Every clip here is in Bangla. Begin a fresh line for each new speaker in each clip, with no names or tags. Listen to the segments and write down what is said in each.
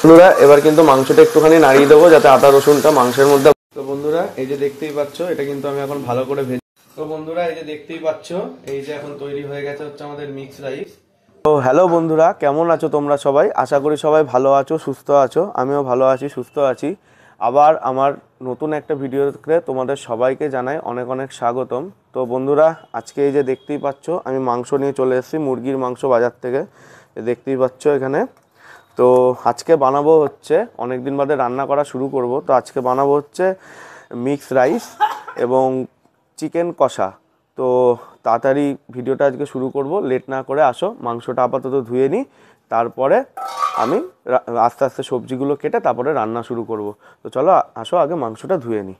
বন্ধুরা এবার কিন্তু মাংসটা একটুখানি নাড়িয়ে দেবো যাতে আদা রসুনটা মাংসের মধ্যে। তো বন্ধুরা এই যে দেখতেই পাচ্ছ এটা কিন্তু আমি এখন ভালো করে ভেজে। তো বন্ধুরা এই যে দেখতেই পাচ্ছ এই যে এখন তৈরি হয়ে গেছে হচ্ছে আমাদের মিক্স রাইস। তো হ্যালো বন্ধুরা, কেমন আছো তোমরা সবাই? আশা করি সবাই ভালো আছো, সুস্থ আছো। আমিও ভালো আছি, সুস্থ আছি। আবার আমার নতুন একটা ভিডিওতে তোমাদের সবাইকে জানাই অনেক অনেক স্বাগতম। তো বন্ধুরা আজকে এই যে দেখতেই পাচ্ছ আমি মাংস নিয়ে চলে এসেছি, মুরগির মাংস বাজার থেকে। দেখতেই পাচ্ছ এখানে। তো আজকে বানাবো হচ্ছে, অনেক দিন বাদে রান্না করা শুরু করব। তো আজকে বানাবো হচ্ছে মিক্স রাইস এবং চিকেন কষা। তো তাড়াতাড়ি ভিডিওটা আজকে শুরু করব, লেট না করে আসো। মাংসটা আপাতত ধুয়ে নিই, তারপরে আমি আস্তে আস্তে সবজিগুলো কেটে তারপরে রান্না শুরু করব। তো চলো আসো, আগে মাংসটা ধুয়ে নিই।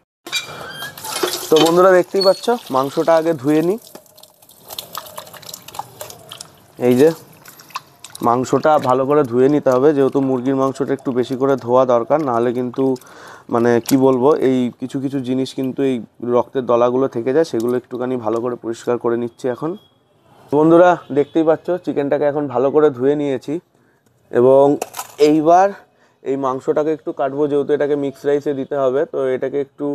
তো বন্ধুরা দেখতেই পাচ্ছ মাংসটা আগে ধুয়ে নিই। এই যে মাংসটা ভালো করে ধুয়ে নিতে হবে, যেহেতু মুরগির মাংসটা একটু বেশি করে ধোয়া দরকার, নাহলে কিন্তু মানে কি বলবো, এই কিছু কিছু জিনিস কিন্তু এই রক্তের দলাগুলো থেকে যায়, সেগুলো একটুখানি ভালো করে পরিষ্কার করে নিচ্ছি এখন। বন্ধুরা দেখতেই পাচ্ছ চিকেনটাকে এখন ভালো করে ধুয়ে নিয়েছি এবং এইবার এই মাংসটাকে একটু কাটবো, যেহেতু এটাকে মিক্স রাইসে দিতে হবে। তো এটাকে একটু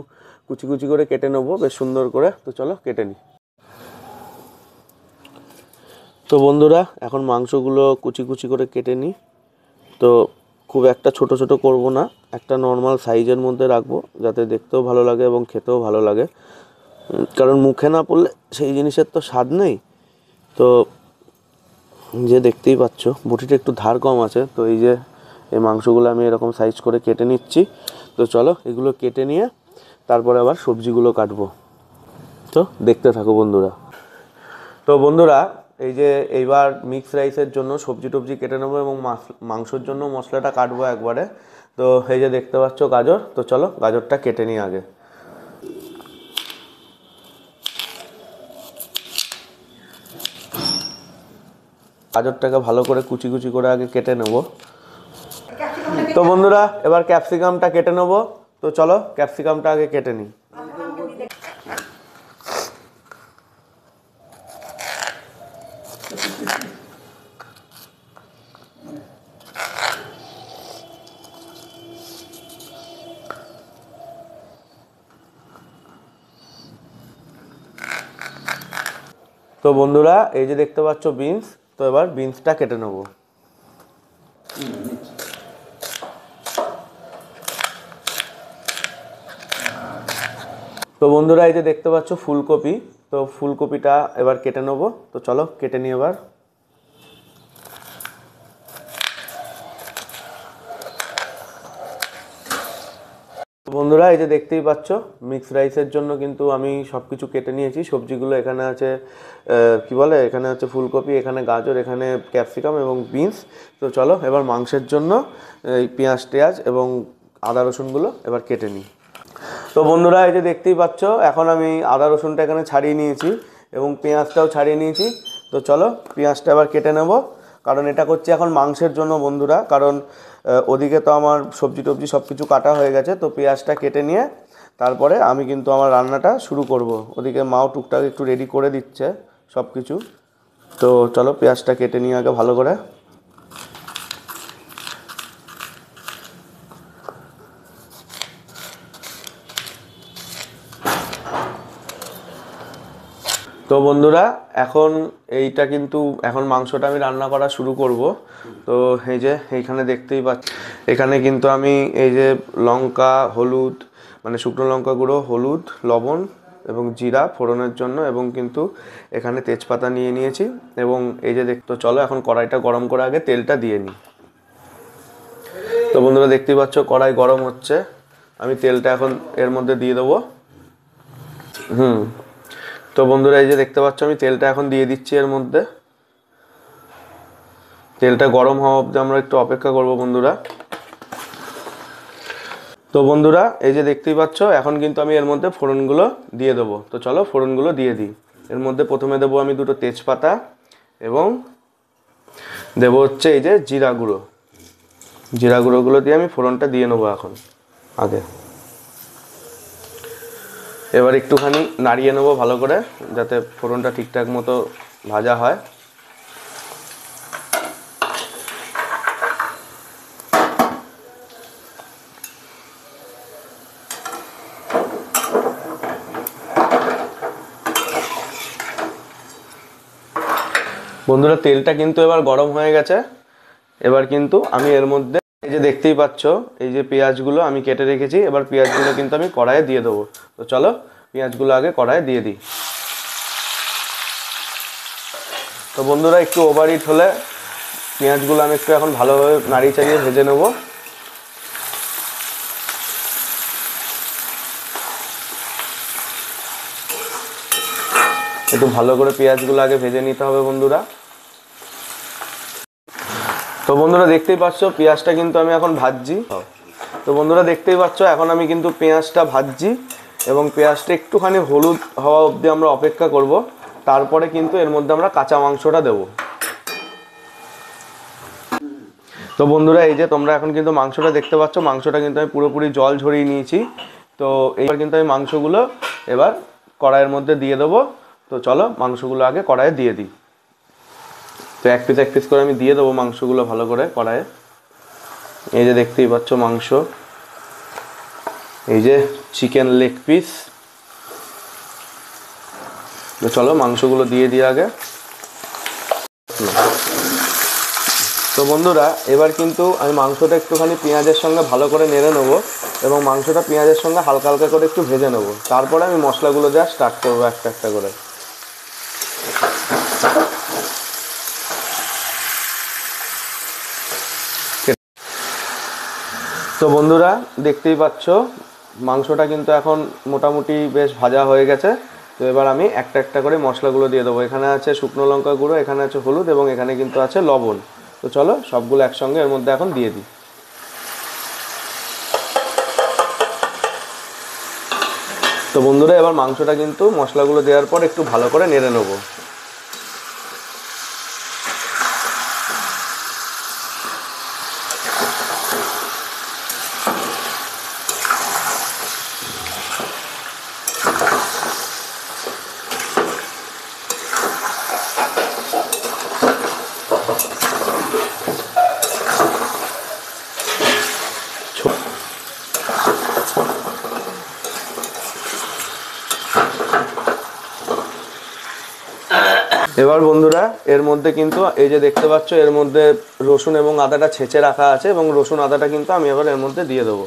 কুচি কুচি করে কেটে নেবো বেশ সুন্দর করে। তো চলো কেটে নিই। তো বন্ধুরা এখন মাংসগুলো কুচি কুচি করে কেটে নিই। তো খুব একটা ছোট ছোট করব না, একটা নর্মাল সাইজের মধ্যে রাখবো, যাতে দেখতেও ভালো লাগে এবং খেতেও ভালো লাগে। কারণ মুখে না পড়লে সেই জিনিসের তো স্বাদ নেই। তো যে দেখতেই পাচ্ছ বটিটা একটু ধার কম আছে, তো এই যে এই মাংসগুলো আমি এরকম সাইজ করে কেটে নিচ্ছি। তো চলো এগুলো কেটে নিয়ে তারপরে আবার সবজিগুলো কাটবো। তো দেখতে থাকো বন্ধুরা। তো বন্ধুরা এই যে এইবার মিক্স রাইসের জন্য সবজি টবজি কেটে নেবো এবং মাংসর জন্য মশলাটা কাটবো একবারে। তো এই যে দেখতে পাচ্ছ গাজর, তো চলো গাজরটা কেটে নিই আগে। গাজরটাকে ভালো করে কুচি কুচি করে আগে কেটে নেব। তো বন্ধুরা এবার ক্যাপসিকামটা কেটে নেব। তো চলো ক্যাপসিকামটা আগে কেটে নিই। তো বন্ধুরা এই যে দেখতে পাচ্ছ বিনস, তো এবার বিনসটা কেটে নেব। তো বন্ধুরা এই যে দেখতে পাচ্ছ ফুলকপি, তো ফুলকপিটা এবার কেটে নেব। তো চলো কেটে নিই এবার। বন্ধুরা এই যে দেখতেই পাচ্ছ মিক্স রাইসের জন্য কিন্তু আমি সব কিছু কেটে নিয়েছি। সবজিগুলো এখানে আছে কি বলে, এখানে আছে ফুলকপি, এখানে গাজর, এখানে ক্যাপসিকাম এবং বিনস। তো চলো এবার মাংসের জন্য এই পেঁয়াজ টেয়াজ এবং আদা রসুনগুলো এবার কেটে নিই। তো বন্ধুরা এই যে দেখতেই পাচ্ছ এখন আমি আদা রসুনটা এখানে ছাড়িয়ে নিয়েছি এবং পেঁয়াজটাও ছাড়িয়ে নিয়েছি। তো চলো পেঁয়াজটা এবার কেটে নেব, কারণ এটা করছি এখন মাংসের জন্য বন্ধুরা। কারণ ওদিকে তো আমার সবজি টবজি সব কিছু কাটা হয়ে গেছে। তো পেঁয়াজটা কেটে নিয়ে তারপরে আমি কিন্তু আমার রান্নাটা শুরু করব। ওদিকে মাও টুকটাক একটু রেডি করে দিচ্ছে সব কিছু। তো চলো পেঁয়াজটা কেটে নিয়ে আগে ভালো করে। তো বন্ধুরা এখন এইটা কিন্তু এখন মাংসটা আমি রান্না করা শুরু করব। তো এই যে এইখানে দেখতেই পাচ্ছি, এখানে কিন্তু আমি এই যে লঙ্কা, হলুদ, মানে শুকনো লঙ্কা গুঁড়ো, হলুদ, লবণ এবং জিরা ফোড়নের জন্য, এবং কিন্তু এখানে তেজপাতা নিয়ে নিয়েছি। এবং এই যে তো চলো এখন কড়াইটা গরম করে আগে তেলটা দিয়ে নিই। তো বন্ধুরা দেখতেই পাচ্ছ কড়াই গরম হচ্ছে, আমি তেলটা এখন এর মধ্যে দিয়ে দেবো। তো বন্ধুরা এই যে দেখতে পাচ্ছ আমি তেলটা এখন দিয়ে দিচ্ছি এর মধ্যে। তেলটা গরম হওয়া অবধি আমরা একটু অপেক্ষা করব বন্ধুরা। তো বন্ধুরা এই যে দেখতেই পাচ্ছ এখন কিন্তু আমি এর মধ্যে ফোড়নগুলো দিয়ে দেবো। তো চলো ফোড়নগুলো দিয়ে দিই। এর মধ্যে প্রথমে দেবো আমি দুটো তেজপাতা এবং দেবো হচ্ছে এই যে জিরা গুঁড়ো। জিরা গুঁড়োগুলো দিয়ে আমি ফোড়নটা দিয়ে নেবো এখন আগে। এবার একটুখানি নাড়িয়ে নেবো ভালো করে, যাতে ফোড়নটা ঠিকঠাক মতো ভাজা হয়। বন্ধুরা তেলটা কিন্তু এবার গরম হয়ে গেছে। এবার কিন্তু আমি এর মধ্যে এই যে দেখতেই পাচ্ছ এই যে পেঁয়াজগুলো আমি কেটে রেখেছি, এবার পেঁয়াজগুলো কিন্তু আমি কড়াইয়ে দিয়ে দেবো। তো চলো পেঁয়াজগুলো আগে কড়াইয়ে দিয়ে দিই। তো বন্ধুরা একটু ওভারহিট হলে পেঁয়াজগুলো আমি একটু এখন ভালোভাবে নাড়িয়ে চাড়িয়ে ভেজে নেব। একটু ভালো করে পেঁয়াজগুলো আগে ভেজে নিতে হবে বন্ধুরা। তো বন্ধুরা দেখতেই পাচ্ছ পেঁয়াজটা কিন্তু আমি এখন ভাজছি। তো বন্ধুরা দেখতেই পাচ্ছ এখন আমি কিন্তু পেঁয়াজটা ভাজছি এবং পেঁয়াজটা একটুখানি হলুদ হওয়া অবধি আমরা অপেক্ষা করব। তারপরে কিন্তু এর মধ্যে আমরা কাঁচা মাংসটা দেব। তো বন্ধুরা এই যে তোমরা এখন কিন্তু মাংসটা দেখতে পাচ্ছ, মাংসটা কিন্তু আমি পুরোপুরি জল ঝরিয়ে নিয়েছি। তো এইবার কিন্তু আমি মাংসগুলো এবার কড়াইয়ের মধ্যে দিয়ে দেবো। তো চলো মাংসগুলো আগে কড়াইয়ে দিয়ে দিই। তো এক পিস করে আমি দিয়ে দেবো মাংসগুলো ভালো করে কড়াইয়ে। এই যে দেখতেই পাচ্ছ মাংস, এই যে চিকেন লেগ পিস। তো চলো মাংসগুলো দিয়ে দিই আগে। তো বন্ধুরা এবার কিন্তু আমি মাংসটা একটুখানি পেঁয়াজের সঙ্গে ভালো করে নেড়ে নেবো এবং মাংসটা পেঁয়াজের সঙ্গে হালকা হালকা করে একটু ভেজে নেবো। তারপরে আমি মশলাগুলো দেওয়া স্টার্ট করবো একটা একটা করে। তো বন্ধুরা দেখতেই পাচ্ছ মাংসটা কিন্তু এখন মোটামুটি বেশ ভাজা হয়ে গেছে। তো এবার আমি একটা একটা করে মশলাগুলো দিয়ে দেবো। এখানে আছে শুকনো লঙ্কা গুঁড়ো, এখানে আছে হলুদ এবং এখানে কিন্তু আছে লবণ। তো চলো সবগুলো একসঙ্গে এর মধ্যে এখন দিয়ে দিই। তো বন্ধুরা এবার মাংসটা কিন্তু মশলাগুলো দেওয়ার পর একটু ভালো করে নেড়ে নেবো। এবার বন্ধুরা এর মধ্যে কিন্তু এই যে দেখতে পাচ্ছ এর মধ্যে রসুন এবং আদাটা ছেঁচে রাখা আছে এবং রসুন আদাটা কিন্তু আমি এবার এর মধ্যে দিয়ে দেবো।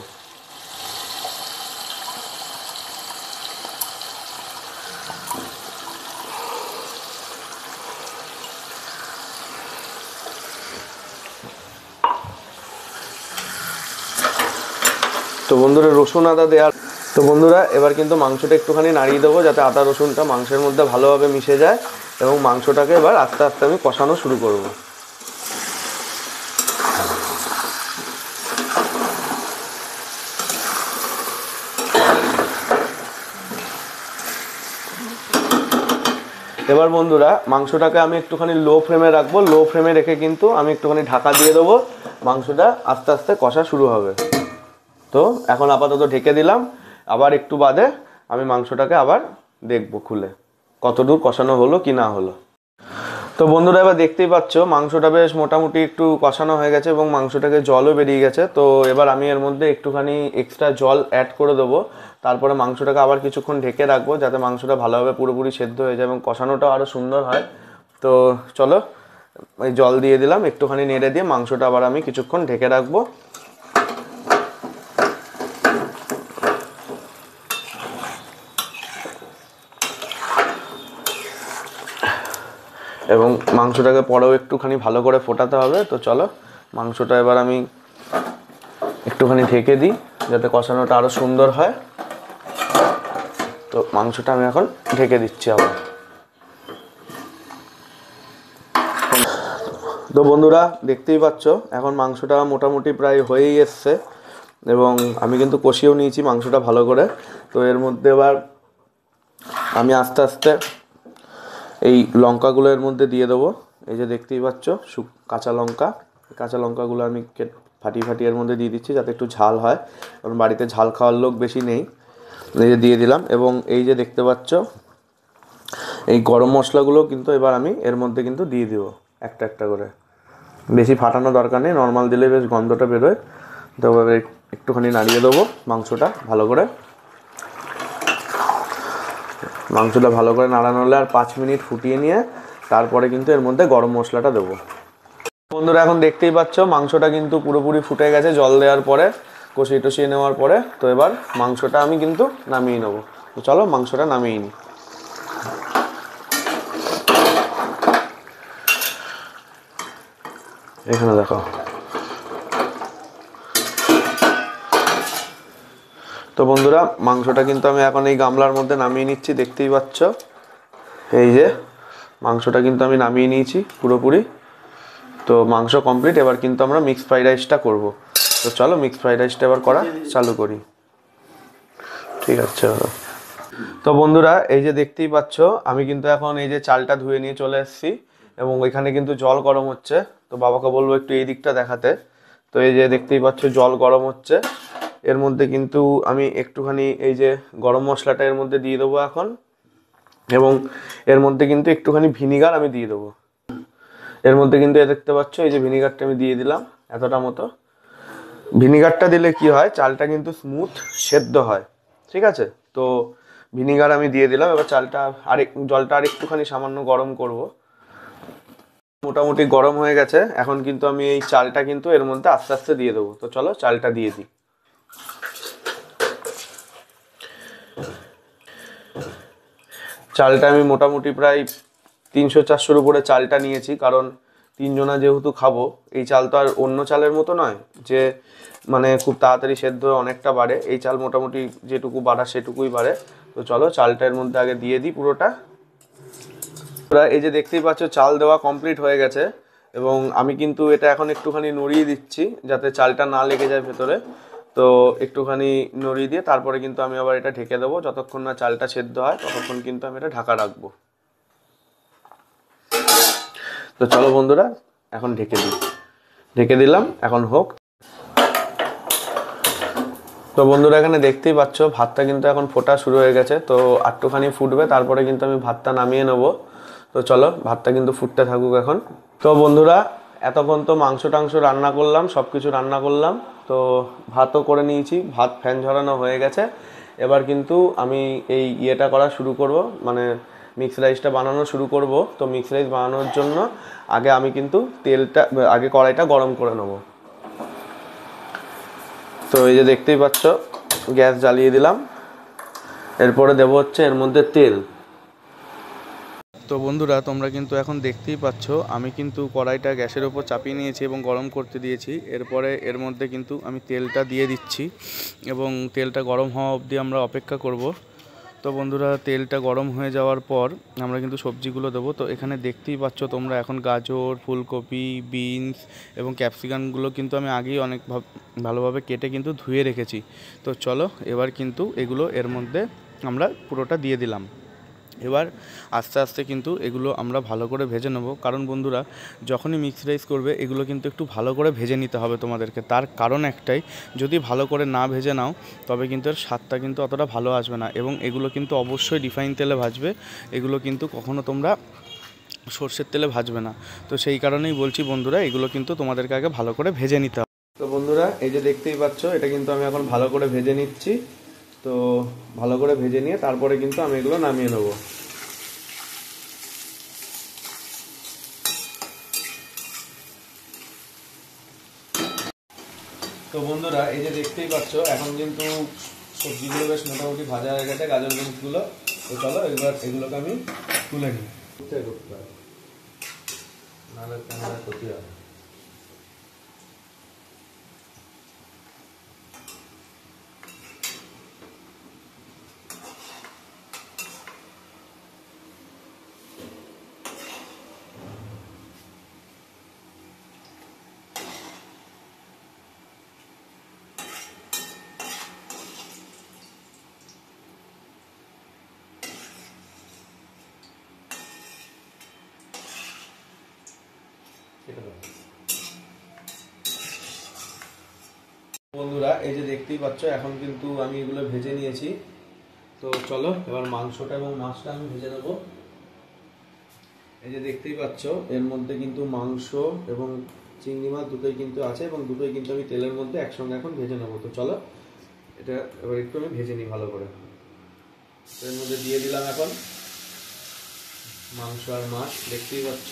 তো বন্ধুরা রসুন আদা দেওয়ার তো বন্ধুরা এবার কিন্তু মাংসটা একটুখানি নাড়িয়ে দেবো যাতে আদা রসুনটা মাংসের মধ্যে ভালোভাবে মিশে যায় এবং মাংসটাকে এবার আস্তে আস্তে আমি কষানো শুরু করব। এবার বন্ধুরা মাংসটাকে আমি একটুখানি লো ফ্লেমে রাখবো। লো ফ্লেমে রেখে কিন্তু আমি একটুখানি ঢাকা দিয়ে দেবো, মাংসটা আস্তে আস্তে কষা শুরু হবে। তো এখন আপাতত ঢেকে দিলাম, আবার একটু বাদে আমি মাংসটাকে আবার দেখবো খুলে কতদূর কষানো হলো কি না হলো। তো বন্ধুরা এবার দেখতেই পাচ্ছ মাংসটা বেশ মোটামুটি একটু কষানো হয়ে গেছে এবং মাংসটাকে জলও বেরিয়ে গেছে। তো এবার আমি এর মধ্যে একটুখানি এক্সট্রা জল অ্যাড করে দেবো। তারপরে মাংসটাকে আবার কিছুক্ষণ ঢেকে রাখবো যাতে মাংসটা ভালোভাবে পুরোপুরি সেদ্ধ হয়ে যায় এবং কষানোটাও আরও সুন্দর হয়। তো চলো এই জল দিয়ে দিলাম, একটুখানি নেড়ে দিয়ে মাংসটা আবার আমি কিছুক্ষণ ঢেকে রাখবো। এবং মাংসটাকে পরেও একটুখানি ভালো করে ফোটাতে হবে। তো চলো মাংসটা এবার আমি একটুখানি ঢেকে দিই যাতে কষানোটা আরও সুন্দর হয়। তো মাংসটা আমি এখন ঢেকে দিচ্ছি আবার। তো বন্ধুরা দেখতেই পাচ্ছ এখন মাংসটা মোটামুটি প্রায় হয়েই এসছে এবং আমি কিন্তু কষিয়েও নিয়েছি মাংসটা ভালো করে। তো এর মধ্যে এবার আমি আস্তে আস্তে এই লঙ্কাগুলো এর মধ্যে দিয়ে দেবো। এই যে দেখতেই পাচ্ছ কাঁচা লঙ্কাগুলো আমি ফাটিয়ে এর মধ্যে দিয়ে দিচ্ছি যাতে একটু ঝাল হয়, কারণ বাড়িতে ঝাল খাওয়ার লোক বেশি নেই। এই যে দিয়ে দিলাম এবং এই যে দেখতে পাচ্ছ এই গরম মশলাগুলো কিন্তু এবার আমি এর মধ্যে কিন্তু দিয়ে দিব একটা একটা করে। বেশি ফাটানো দরকার নেই, নর্মাল দিলে বেশ গন্ধটা বেরোয়। তো এবার একটুখানি নাড়িয়ে দেবো মাংসটা ভালো করে। মাংসটা ভালো করে নাড়ানো হলে আর 5 মিনিট ফুটিয়ে নিয়ে তারপরে কিন্তু এর মধ্যে গরম মশলাটা দেবো। বন্ধুরা এখন দেখতেই পাচ্ছ মাংসটা কিন্তু পুরোপুরি ফুটে গেছে জল দেওয়ার পরে, কষিয়ে টষিয়ে নেওয়ার পরে। তো এবার মাংসটা আমি কিন্তু নামিয়ে নেবো। তো চলো মাংসটা নামিয়ে নিই। এখানে দেখো, তো বন্ধুরা মাংসটা কিন্তু আমি এখন এই গামলার মধ্যে নামিয়ে নিচ্ছি, দেখতেই পাচ্ছ। এই যে মাংসটা কিন্তু আমি নামিয়ে নিয়েছি পুরোপুরি। তো মাংস কমপ্লিট, এবার কিন্তু আমরা মিক্সড ফ্রাইড রাইসটা করবো। তো চলো মিক্সড ফ্রাইড রাইসটা এবার করা চালু করি। ঠিক আছে। তো বন্ধুরা এই যে দেখতেই পাচ্ছ আমি কিন্তু এখন এই যে চালটা ধুয়ে নিয়ে চলে এসেছি এবং এখানে কিন্তু জল গরম হচ্ছে। তো বাবাকে বলবো একটু এই দিকটা দেখাতে। তো এই যে দেখতেই পাচ্ছ জল গরম হচ্ছে, এর মধ্যে কিন্তু আমি একটুখানি এই যে গরম মশলাটা এর মধ্যে দিয়ে দেবো এখন, এবং এর মধ্যে কিন্তু একটুখানি ভিনিগার আমি দিয়ে দেবো। এর মধ্যে কিন্তু দেখতে পাচ্ছ এই যে ভিনিগারটা আমি দিয়ে দিলাম এতটা মতো। ভিনিগারটা দিলে কি হয়, চালটা কিন্তু স্মুথ সেদ্ধ হয়। ঠিক আছে, তো ভিনিগার আমি দিয়ে দিলাম। এবার চালটা জলটা আর একটুখানি সামান্য গরম করব। মোটামুটি গরম হয়ে গেছে, এখন কিন্তু আমি এই চালটা কিন্তু এর মধ্যে আস্তে আস্তে দিয়ে দেবো। তো চলো চালটা দিয়ে দিই। চালটা আমি মোটামুটি প্রায় 300-400-র উপরে চালটা নিয়েছি, কারণ 3 জনা যেহেতু খাবো। এই চাল তো আর অন্য চালের মতো নয় যে মানে খুব তাড়াতাড়ি সেদ্ধ হয়ে অনেকটা বাড়ে। এই চাল মোটামুটি যেটুকু বাড়া সেটুকুই বাড়ে। তো চলো চালটা এর মধ্যে আগে দিয়ে দিই পুরোটা। এই যে দেখতেই পাচ্ছ চাল দেওয়া কমপ্লিট হয়ে গেছে, এবং আমি কিন্তু এটা এখন একটুখানি নড়িয়ে দিচ্ছি যাতে চালটা না লেগে যায় ভেতরে। তো একটুখানি নড়িয়ে দিয়ে তারপরে কিন্তু আমি আবার এটা ঢেকে দেবো। যতক্ষণ না চালটা সেদ্ধ হয় ততক্ষণ কিন্তু আমি এটা ঢাকা রাখবো। তো চলো বন্ধুরা এখন ঢেকে দিলাম, এখন হোক। তো বন্ধুরা এখানে দেখতেই পাচ্ছ ভাতটা কিন্তু এখন ফোটা শুরু হয়ে গেছে। তো একটুখানি ফুটবে, তারপরে কিন্তু আমি ভাতটা নামিয়ে নেবো। তো চলো ভাতটা কিন্তু ফুটতে থাকুক এখন। তো বন্ধুরা এতক্ষণ তো মাংস টাংস রান্না করলাম, সব কিছু রান্না করলাম। তো ভাতও করে নিয়েছি, ভাত ফ্যান ঝরানো হয়ে গেছে। এবার কিন্তু আমি এই ইয়েটা করা শুরু করব, মানে মিক্সড রাইসটা বানানো শুরু করব। তো মিক্সড রাইস বানানোর জন্য আগে আমি কিন্তু আগে কড়াইটা গরম করে নেব। তো এই যে দেখতেই পাচ্ছ গ্যাস জ্বালিয়ে দিলাম। এরপরে দেবো হচ্ছে এর মধ্যে তেল। তো বন্ধুরা তোমরা কিন্তু এখন দেখতেই পাচ্ছ আমি কিন্তু কড়াইটা গ্যাসের ওপর চাপিয়ে নিয়েছি এবং গরম করতে দিয়েছি। এরপরে এর মধ্যে কিন্তু আমি তেলটা দিয়ে দিচ্ছি এবং তেলটা গরম হওয়া অবধি আমরা অপেক্ষা করব। তো বন্ধুরা তেলটা গরম হয়ে যাওয়ার পর আমরা কিন্তু সবজিগুলো দেবো। তো এখানে দেখতেই পাচ্ছ তোমরা এখন গাজর, ফুলকপি, বিনস এবং ক্যাপসিকামগুলো কিন্তু আমি আগেই অনেক ভালোভাবে কেটে কিন্তু ধুয়ে রেখেছি। তো চলো এবার কিন্তু এগুলো এর মধ্যে আমরা পুরোটা দিয়ে দিলাম। এবার আস্তে আস্তে কিন্তু এগুলো আমরা ভালো করে ভেজে নেব, কারণ বন্ধুরা যখনই মিক্সড রাইস করবে এগুলো কিন্তু একটু ভালো করে ভেজে নিতে হবে তোমাদেরকে। তার কারণ একটাই, যদি ভালো করে না ভেজে নাও তবে কিন্তু এর স্বাদটা কিন্তু অতটা ভালো আসবে না। এবং এগুলো কিন্তু অবশ্যই রিফাইন তেলে ভাজবে, এগুলো কিন্তু কখনো তোমরা সর্ষের তেলে ভাজবে না। তো সেই কারণেই বলছি বন্ধুরা এগুলো কিন্তু তোমাদেরকে আগে ভালো করে ভেজে নিতে হবে। তো বন্ধুরা এই যে দেখতেই পাচ্ছ এটা কিন্তু আমি এখন ভালো করে ভেজে নিচ্ছি। তো ভালো করে ভেজে নিয়ে তারপরে কিন্তু আমি এগুলো নামিয়ে নেব। তো বন্ধুরা এই যে দেখতেই পাচ্ছ এখন কিন্তু সবজিগুলো বেশ মোটামুটি ভাজা হয়ে গেছে, গাজর বিনসগুলো। তো চলো এবার এগুলোকে আমি তুলে নিই, নাহলে ক্যামেরা ক্ষতি হবে। বন্ধুরা এই যে দেখতেই পাচ্ছ এখন কিন্তু আমি এগুলো ভেজে নিয়েছি। তো চলো এবার মাংসটা এবং মাছটা আমি ভেজে নেব। এই যে দেখতেই পাচ্ছ এর মধ্যে কিন্তু মাংস এবং চিংড়ি মাছ দুটোই কিন্তু আছে, এবং দুটোই কিন্তু আমি তেলের মধ্যে একসঙ্গে এখন ভেজে নেবো। তো চলো এটা এবার একটু আমি ভেজে নিই ভালো করে। এর মধ্যে দিয়ে দিলাম এখন মাংস আর মাছ দেখতেই পাচ্ছ।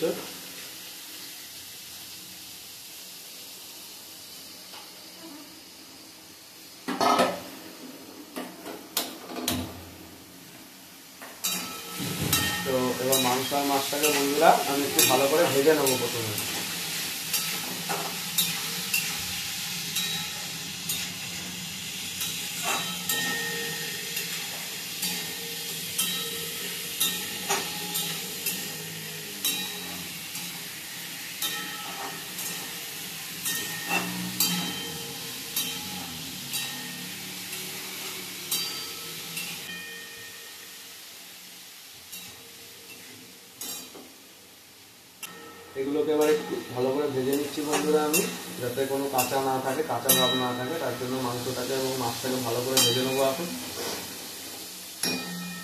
তো এবার মাংস আর মাছটাকে বন্ধুরা আমি একটু ভালো করে ভেজে নেবো প্রথমে। এগুলোকে এবার একটু ভালো করে ভেজে নিচ্ছি বন্ধুরা আমি, যাতে কোনো কাঁচা না থাকে, কাঁচা ভাব না থাকে। তার জন্য মাংসটাকে এবং মাছটাকে ভালো করে ভেজে নেবো এখন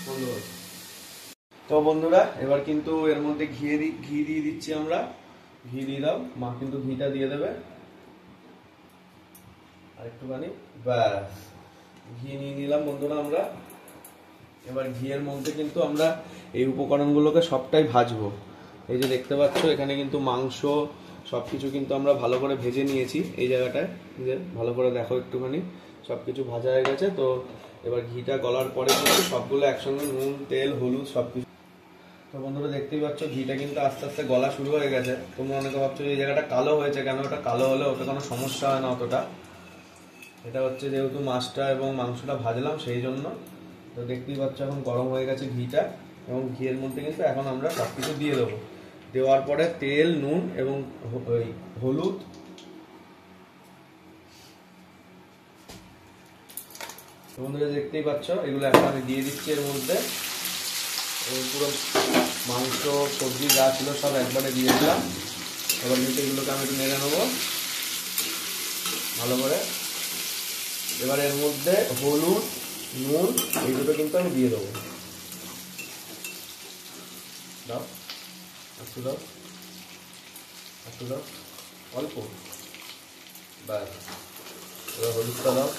বন্ধুরা। তো বন্ধুরা এবার কিন্তু এর মধ্যে ঘি দিয়ে দিচ্ছি আমরা। ঘি দিয়ে দাও, মা কিন্তু ঘিটা দিয়ে দেবে আর একটুখানি, ব্যাস ঘি নিয়ে নিলাম বন্ধুরা আমরা। এবার ঘিয়ের মধ্যে কিন্তু আমরা এই উপকরণগুলোকে সবটাই ভাজবো। এই যে দেখতে পাচ্ছ এখানে কিন্তু মাংস সবকিছু কিন্তু আমরা ভালো করে ভেজে নিয়েছি। এই জায়গাটায় যে ভালো করে দেখো একটুখানি সবকিছু ভাজা হয়ে গেছে। তো এবার ঘিটা গলার পরে কিন্তু সবগুলো একসঙ্গে নুন, তেল, হলুদ সবকিছু। তো বন্ধুরা দেখতেই পাচ্ছ ঘিটা কিন্তু আস্তে আস্তে গলা শুরু হয়ে গেছে। তোমরা অনেকে ভাবছো এই জায়গাটা কালো হয়েছে কেন, ওটা কালো হলে ওটা কোনো সমস্যা হয় না অতটা। এটা হচ্ছে যেহেতু মাছটা এবং মাংসটা ভাজলাম সেই জন্য। তো দেখতেই পাচ্ছ এখন গরম হয়ে গেছে ঘিটা, এবং ঘিয়ের মধ্যে কিন্তু এখন আমরা সবকিছু দিয়ে দেবো। দেওয়ার পরে তেল, নুন এবং হলুদ, বন্ধুরা দেখতেই পাচ্ছ এগুলো এখন আমি দিয়ে দিচ্ছি এর মধ্যে। পুরো মাংস, সবজি যা ছিল সব একবারে দিয়ে দিলাম। এবার কিন্তু এগুলোকে আমি একটু নেড়ে নেবো ভালো করে। এবার এর মধ্যে হলুদ, নুন এই দুটো কিন্তু আমি দিয়ে দেবো। দাও একটু, দাও একটু, দাও অল্প, ব্যাস। এবার হলুদটা দাও।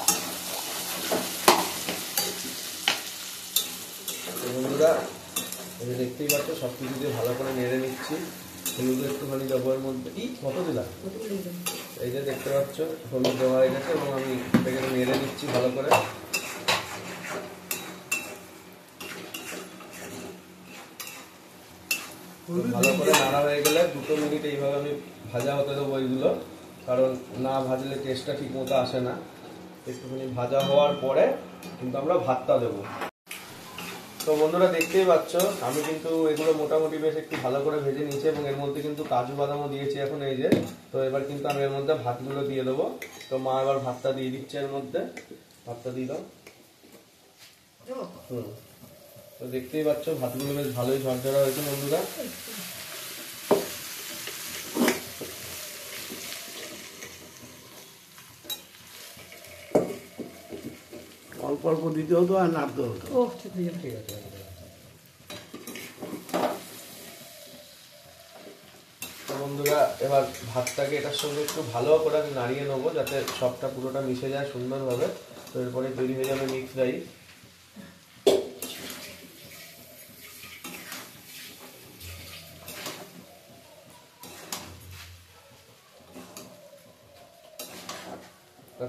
বন্ধুরা এই দেখতেই পাচ্ছ সব কিছু দিয়ে ভালো করে নেড়ে নিচ্ছি। হলুদ একটুখানি দেবো এর মধ্যে। কত দিলাম? এই যে দেখতে পাচ্ছ হলুদ দেওয়া হয়ে গেছে এবং আমি এটাকে নেড়ে নিচ্ছি ভালো করে। ভালো করে নাড়া হয়ে গেলে 2 মিনিট এইভাবে আমি ভাজা হতে দেবো এইগুলো, কারণ না ভাজলে টেস্টটা ঠিক মতো আসে না। একটুখানি ভাজা হওয়ার পরে কিন্তু আমরা ভাতটা দেবো। তো বন্ধুরা দেখতেই পাচ্ছ আমি কিন্তু এগুলো মোটামুটি বেশ একটু ভালো করে ভেজে নিয়েছি এবং এর মধ্যে কিন্তু কাজু বাদামও দিয়েছি এখন এই যে। তো এবার কিন্তু আমি এর মধ্যে ভাতগুলো দিয়ে দেবো। তো মা এবার ভাতটা দিয়ে দিচ্ছে এর মধ্যে। ভাতটা দিয়ে দাও। তো দেখতেই পাচ্ছ ভাতগুলো বেশ ভালোই ঝরঝরা হয়েছে বন্ধুরা।
অল্প অল্প দিতে হতো আর নাড়তে হতো।
ঠিক আছে। বন্ধুরা এবার ভাতটাকে এটার সঙ্গে একটু ভালো করে নাড়িয়ে নেবো যাতে সবটা পুরোটা মিশে যায় সুন্দরভাবে। তো এরপরে তৈরি হয়ে যাবে মিক্স রাইস।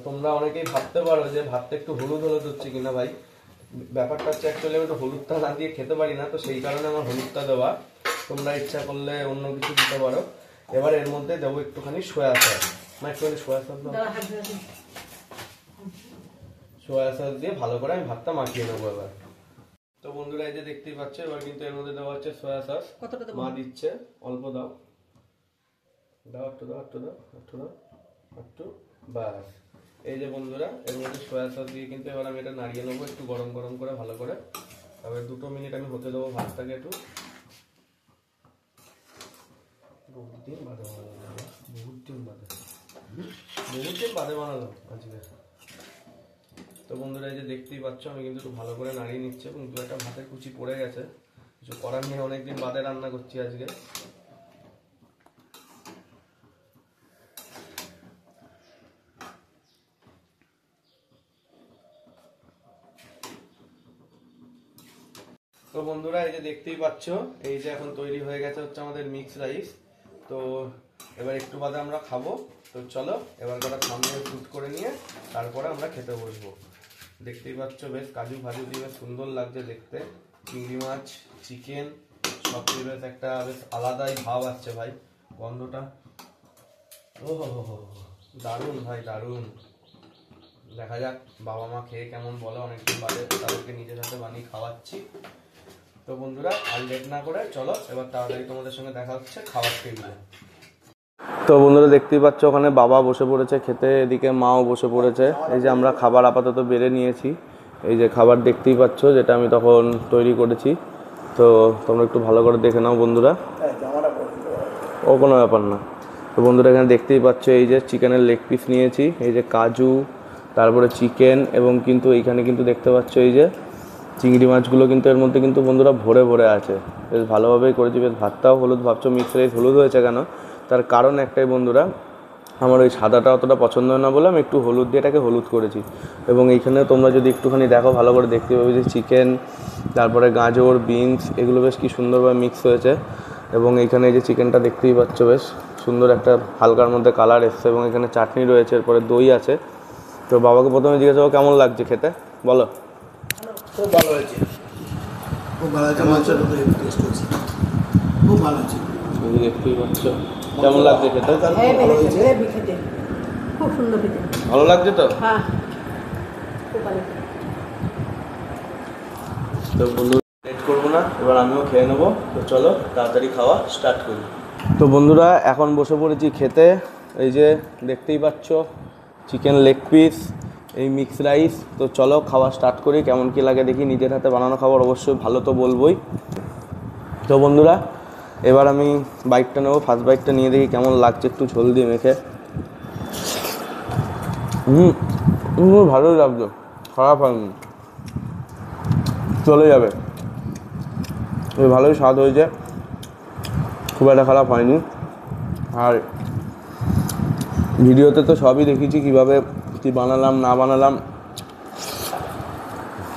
তোমরা অনেকেই ভাবতে পারো যে ভাতটা একটু হলুদ হলুদ হচ্ছে কিনা। ভাই ব্যাপারটা হচ্ছে অ্যাকচুয়ালি আমি একটু হলুদটা না দিয়ে খেতে পারি না, তো সেই কারণে আমার হলুদটা দেওয়া। তোমরা ইচ্ছা করলে অন্য কিছু দিতে পারো। এবার এর মধ্যে দেবো একটুখানি সয়া সস। একটুখানি সয়া সস দাও। সয়া সস দিয়ে ভালো করে আমি ভাতটা মাখিয়ে নেবো এবার। তো বন্ধুরা এই যে দেখতেই পাচ্ছ এবার কিন্তু এর মধ্যে দেওয়া হচ্ছে সয়া সস। মা দিচ্ছে, অল্প দাও, দাও একটু, দাও একটু, দাও একটু, দাও একটু, ব্যাস। এই যে বন্ধুরা এর মধ্যে সয়া সস দিয়ে কিন্তু এবার আমি এটা নাড়িয়ে নেবো একটু গরম গরম করে ভালো করে। তারপরে 2 মিনিট আমি হতে দেবো ভাতটাকে একটু। বহুত দিন বাদে বানালাম আজকে। তো বন্ধুরা এই যে দেখতেই পাচ্ছ আমি কিন্তু একটু ভালো করে নাড়িয়ে নিচ্ছি এবং 2-1টা ভাতের কুচি পড়ে গেছে। কিছু করার নেই, অনেকদিন বাদে রান্না করছি আজকে। তো বন্ধুরা এই যে দেখতেই পাচ্ছ, এই যে এখন তৈরি হয়ে গেছে হচ্ছে আমাদের মিক্স রাইস। তো এবার একটু বাদে আমরা খাবো। তো চলো এবার কটা সামনে শুট করে নিয়ে তারপরে আমরা খেতে বসবো। দেখতেই পাচ্ছ বেশ কাজু ভাজু দিয়ে বেশ সুন্দর লাগছে দেখতে। চিংড়ি মাছ, চিকেন সব দিয়ে বেশ একটা বেশ আলাদাই ভাব আসছে ভাই, গন্ধটা ও হো, দারুণ ভাই দারুণ। দেখা যাক বাবা মা খেয়ে কেমন বলে, অনেকদিন বাদে তাদেরকে নিজের হাতে বানিয়ে খাওয়াচ্ছি। তো বন্ধুরা আর লেট না করে চলো এবার তাড়াতাড়ি তোমাদের সঙ্গে দেখা হচ্ছে খাবার টেবিলে। তো বন্ধুরা দেখতেই পাচ্ছ ওখানে বাবা বসে পড়েছে খেতে, এদিকে মাও বসে পড়েছে। এই যে আমরা খাবার আপাতত বেড়ে নিয়েছি, এই যে খাবার দেখতেই পাচ্ছ যেটা আমি তখন তৈরি করেছি। তো তোমরা একটু ভালো করে দেখে নাও বন্ধুরা, ও কোনো ব্যাপার না। তো বন্ধুরা এখানে দেখতেই পাচ্ছ এই যে চিকেনের লেগ পিস নিয়েছি, এই যে কাজু, তারপরে চিকেন, এবং কিন্তু এইখানে কিন্তু দেখতে পাচ্ছ এই যে চিংড়ি মাছগুলো কিন্তু এর মধ্যে কিন্তু বন্ধুরা ভরে ভরে আছে। বেশ ভালোভাবেই করেছি। বেশ ভাতটাও হলুদ, ভাবছো মিক্স রাইস হলুদ হয়েছে কেন, তার কারণ একটাই বন্ধুরা, আমার ওই সাদাটা অতটা পছন্দ হয় না বলে আমি একটু হলুদ দিয়ে এটাকে হলুদ করেছি। এবং এইখানে তোমরা যদি একটুখানি দেখো ভালো করে দেখতে পাবে যে চিকেন, তারপরে গাজর, বিনস এগুলো বেশ কি সুন্দরভাবে মিক্স হয়েছে। এবং এইখানে এই যে চিকেনটা দেখতেই পাচ্ছ বেশ সুন্দর একটা হালকার মধ্যে কালার এসছে, এবং এখানে চাটনি রয়েছে, এরপরে দই আছে। তো বাবাকে প্রথমে জিজ্ঞাসা করো কেমন লাগছে খেতে, বলো।
খুব ভালো হয়েছে, খুব ভালো হয়েছে, মাংসটা টেস্ট হয়েছে, খুব ভালো হয়েছে।
দেখতেই পাচ্ছ কেমন লাগছে খেতে,
ভালো হয়েছে,
খুব সুন্দর খেতে।
ভালো লাগছে তো।
হ্যাঁ খুব ভালো।
তো বন্ধুরা লেট করবো না, এবার আমিও খেয়ে নেবো। তো চলো তাড়াতাড়ি খাওয়া স্টার্ট করি। তো বন্ধুরা এখন বসে পড়েছি খেতে। এই যে দেখতেই পাচ্ছ চিকেন লেগ পিস, এই মিক্স রাইস। তো চলো খাওয়া স্টার্ট করি, কেমন কী লাগে দেখি। নিজের হাতে বানানো খাবার অবশ্যই ভালো তো বলবোই। তো বন্ধুরা এবার আমি বাইটটা নেবো, ফার্স্ট বাইটটা নিয়ে দেখি কেমন লাগছে একটু ঝোল দিয়ে মেখে। ভালোই লাগছে, খারাপ হয়নি, চলে যাবে। ভালোই স্বাদ হয়েছে, খুব একটা খারাপ হয়নি। আর ভিডিওতে তো সবই দেখিয়েছি কীভাবে কী বানালাম না বানালাম,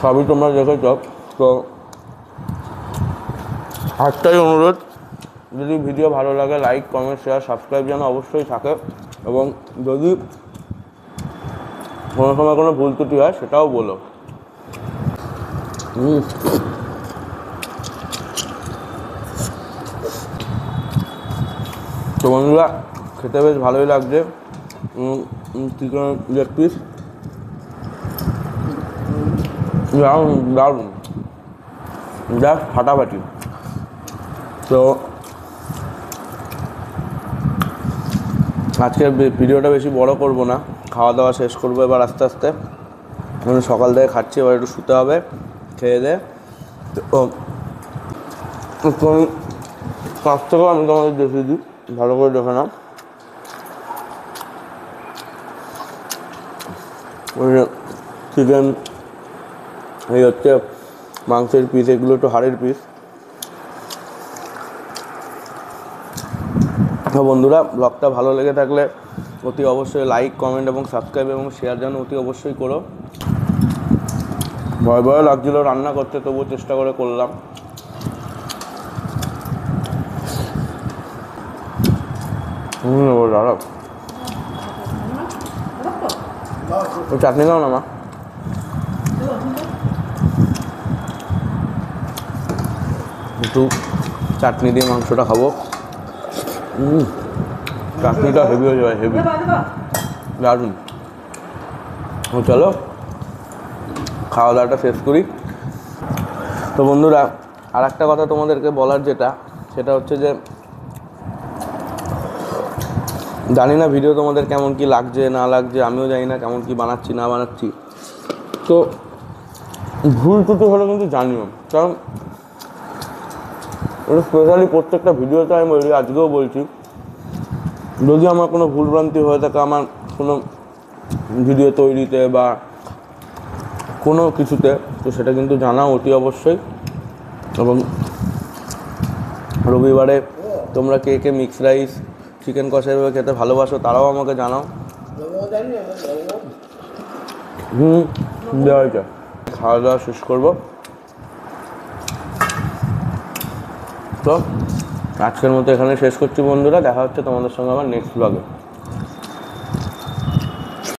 সবই তোমরা দেখেছ। তো একটাই অনুরোধ, যদি ভিডিও ভালো লাগে লাইক কমেন্ট শেয়ার সাবস্ক্রাইব যেন অবশ্যই থাকে, এবং যদি কোনো সময় কোনো ভুল ত্রুটি হয় সেটাও বলো। তো বন্ধুরা খেতে বেশ ভালোই লাগছে। চিকেন লেগ পিস দারুণ দারুণ, জাস্ট ফাটাফাটি। তো আজকের ভিডিওটা বেশি বড় করব না, খাওয়া দাওয়া শেষ করবো এবার আস্তে আস্তে। আমি সকাল থেকে খাচ্ছি, এবার একটু শুতে হবে খেয়ে দে। তো কাছ থেকেও আমি তোমাদের দেখিয়ে দিই, ভালো করে দেখে নাও। চিকেন, এই হচ্ছে মাংসের পিস, এগুলো একটু হাড়ের পিস। তো বন্ধুরা ব্লগটা ভালো লেগে থাকলে অতি অবশ্যই লাইক কমেন্ট এবং সাবস্ক্রাইব এবং শেয়ার যেন অতি অবশ্যই করো। ভয় ভয় লাগছিল রান্না করতে, তবুও চেষ্টা করে করলাম। দাঁড়াও চাটনি দাও না মা। একটু চাটনি দিয়ে মাংসটা খাবো। চাটনিটা হেভি হয়ে যাবে, হেভি দারুণ। চলো খাওয়া দাওয়াটা শেষ করি। তো বন্ধুরা আর একটা কথা তোমাদেরকে বলার যেটা, সেটা হচ্ছে যে জানি না ভিডিও তোমাদের কেমন কি লাগছে না লাগছে, আমিও জানি না কেমন কি বানাচ্ছি না বানাচ্ছি। তো ভুল ত্রুটি হলে কিন্তু জানিও, কারণ এটা স্পেশালি প্রত্যেকটা ভিডিওতে আমি বলি, আজকেও বলছি, যদি আমার কোনো ভুলভ্রান্তি হয়ে থাকে আমার কোনো ভিডিও তৈরিতে বা কোনো কিছুতে, তো সেটা কিন্তু জানাও অতি অবশ্যই। এবং রবিবারে তোমরা কে কে মিক্স রাইস চিকেন কষা এভাবে খেতে ভালোবাসো তারাও আমাকে জানাও। দেওয়া হয়েছে, খাওয়া দাওয়া শেষ করবো। তো আজকের মতো এখানে শেষ করছি বন্ধুরা, দেখা হচ্ছে তোমাদের সঙ্গে আবার নেক্সট ব্লগে।